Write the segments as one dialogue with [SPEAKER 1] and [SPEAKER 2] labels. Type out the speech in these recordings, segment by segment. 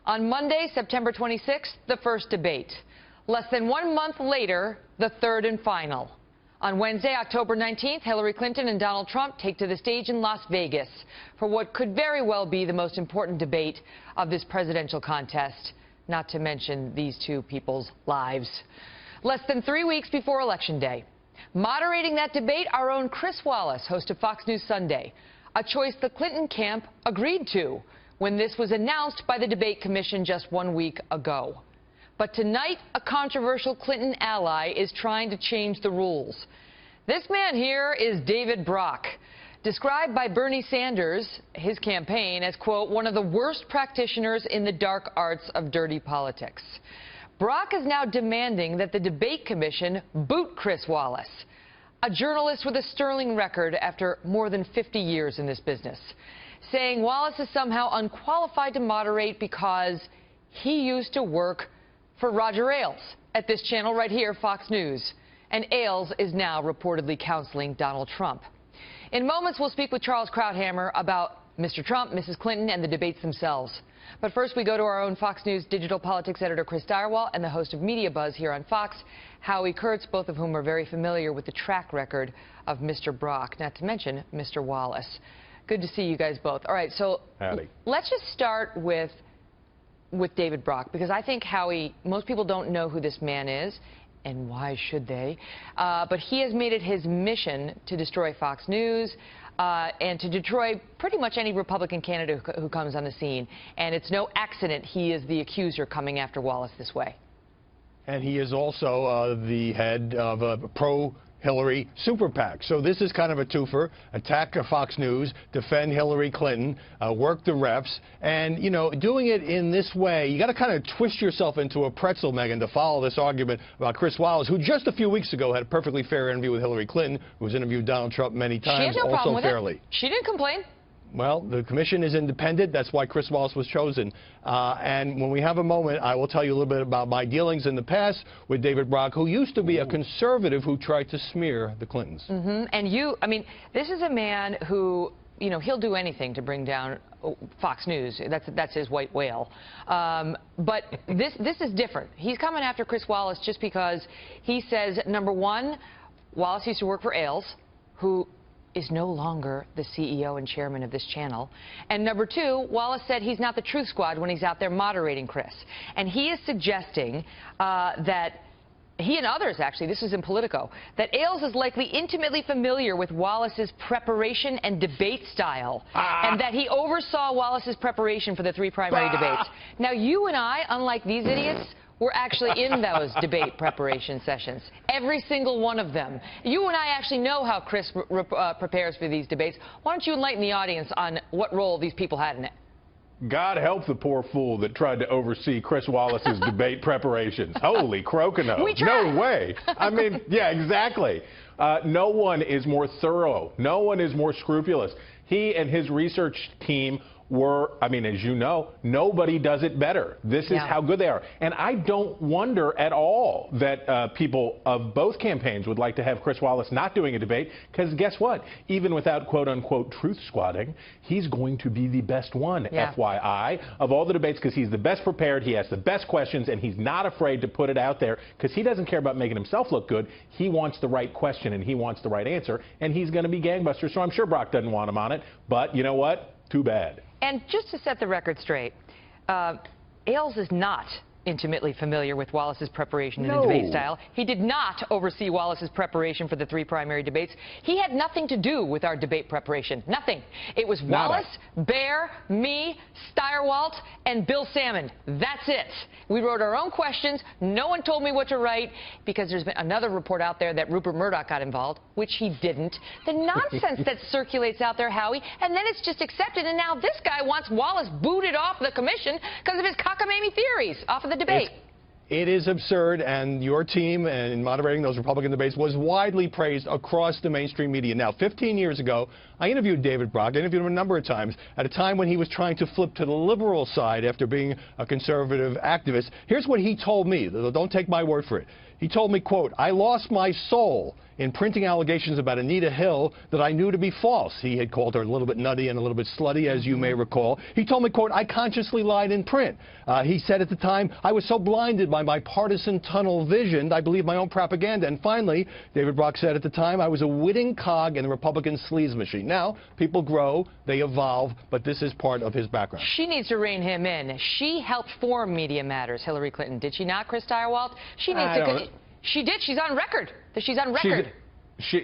[SPEAKER 1] On Monday, September 26th, the first debate. Less than 1 month later, the third and final. On Wednesday, October 19th, Hillary Clinton and Donald Trump take to the stage in Las Vegas for what could very well be the most important debate of this presidential contest, not to mention these two people's lives. Less than 3 weeks before Election Day. Moderating that debate, our own Chris Wallace, host of Fox News Sunday, a choice the Clinton camp agreed to when this was announced by the Debate Commission just 1 week ago. But tonight, a controversial Clinton ally is trying to change the rules. This man here is David Brock, described by Bernie Sanders, his campaign, as, quote, one of the worst practitioners in the dark arts of dirty politics. Brock is now demanding that the Debate Commission boot Chris Wallace, a journalist with a sterling record after more than 50 years in this business, saying Wallace is somehow unqualified to moderate because he used to work for Roger Ailes at this channel right here, Fox News. And Ailes is now reportedly counseling Donald Trump. In moments, we'll speak with Charles Krauthammer about Mr. Trump, Mrs. Clinton, and the debates themselves. But first, we go to our own Fox News digital politics editor, Chris Stirewalt, and the host of MediaBuzz here on Fox, Howard Kurtz, both of whom are very familiar with the track record of Mr. Brock, not to mention Mr. Wallace. Good to see you guys both. All right, so let's just start with David Brock, because I think, Howie, most people don't know who this man is, and why should they? But he has made it his mission to destroy Fox News and to destroy pretty much any Republican candidate who comes on the scene. And it's no accident he is the accuser coming after Wallace this way.
[SPEAKER 2] And he is also the head of a pro-Hillary super PAC. So this is kind of a twofer: attack Fox News, defend Hillary Clinton, work the refs, and, you know, doing it in this way, you got to kind of twist yourself into a pretzel, Megan, to follow this argument about Chris Wallace, who just a few weeks ago had a perfectly fair interview with Hillary Clinton, who's interviewed Donald Trump many times,
[SPEAKER 1] she had no problem with
[SPEAKER 2] fairly.
[SPEAKER 1] It. She didn't complain.
[SPEAKER 2] Well, the commission is independent. That's why Chris Wallace was chosen. And when we have a moment, I will tell you a little bit about my dealings in the past with David Brock, who used to be a conservative who tried to smear the Clintons.
[SPEAKER 1] And I mean, this is a man who, you know, he'll do anything to bring down Fox News. That's his white whale. But this is different. He's coming after Chris Wallace just because he says, number one, Wallace used to work for Ailes, who is no longer the CEO and chairman of this channel. And number two, Wallace said he's not the Truth Squad when he's out there moderating Chris. And he is suggesting that he and others, actually, this is in Politico, that Ailes is likely intimately familiar with Wallace's preparation and debate style, and that he oversaw Wallace's preparation for the 3 primary debates. Now, you and I, unlike these idiots, we're actually in those debate preparation sessions, every single one of them. You and I actually know how Chris prepares for these debates. Why don't you enlighten the audience on what role these people had in it?
[SPEAKER 3] God help the poor fool that tried to oversee Chris Wallace's debate preparations. Holy crocono. No way. I mean, yeah, exactly. No one is more thorough. No one is more scrupulous. He and his research team were, I mean, as you know, nobody does it better. This is how good they are. And I don't wonder at all that people of both campaigns would like to have Chris Wallace not doing a debate, because guess what? Even without quote-unquote truth squatting, he's going to be the best one, FYI, of all the debates, because he's the best prepared, he has the best questions, and he's not afraid to put it out there, because he doesn't care about making himself look good. He wants the right question, and he wants the right answer, and he's going to be gangbuster, so I'm sure Brock doesn't want him on it. But you know what? Too bad.
[SPEAKER 1] And just to set the record straight, Ailes is not intimately familiar with Wallace's preparation and debate style. He did not oversee Wallace's preparation for the 3 primary debates. He had nothing to do with our debate preparation. Nothing. It was Wallace, Bear, me, Stirewalt, and Bill Salmon. That's it. We wrote our own questions. No one told me what to write, because there's been another report out there that Rupert Murdoch got involved, which he didn't. The nonsense that circulates out there, Howie, and then it's just accepted, and now this guy wants Wallace booted off the commission because of his cockamamie theories off of the debate.
[SPEAKER 2] It is absurd, and your team, in moderating those Republican debates, was widely praised across the mainstream media. Now, 15 years ago, I interviewed David Brock. I interviewed him a number of times at a time when he was trying to flip to the liberal side after being a conservative activist. Here's what he told me. Don't take my word for it. He told me, quote, "I lost my soul in printing allegations about Anita Hill that I knew to be false." He had called her a little bit nutty and a little bit slutty, as you may recall. He told me, quote, "I consciously lied in print." He said at the time, "I was so blinded by my partisan tunnel vision, I believed my own propaganda." And finally, David Brock said at the time, "I was a witting cog in the Republican sleaze machine." Now, people grow, they evolve, but this is part of his background.
[SPEAKER 1] She needs to rein him in. She helped form Media Matters, Hillary Clinton. Did she not, Chris Stirewalt? She needs to... She did. She's on record. She's on record.
[SPEAKER 3] She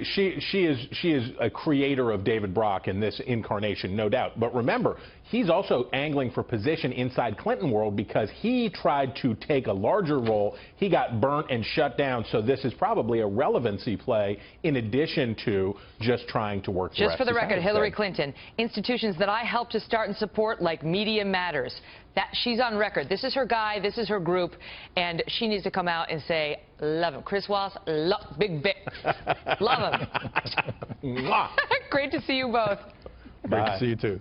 [SPEAKER 3] is a creator of David Brock in this incarnation, no doubt. But remember, he's also angling for position inside Clinton world because he tried to take a larger role. He got burnt and shut down. So this is probably a relevancy play in addition to just trying to work.
[SPEAKER 1] Just for the record, Hillary Clinton, institutions that I helped to start and support, like Media Matters, that she's on record. This is her guy. This is her group, and she needs to come out and say, "Love him." Chris Wallace, big. Love him. Great to see you both.
[SPEAKER 2] Great to see you too.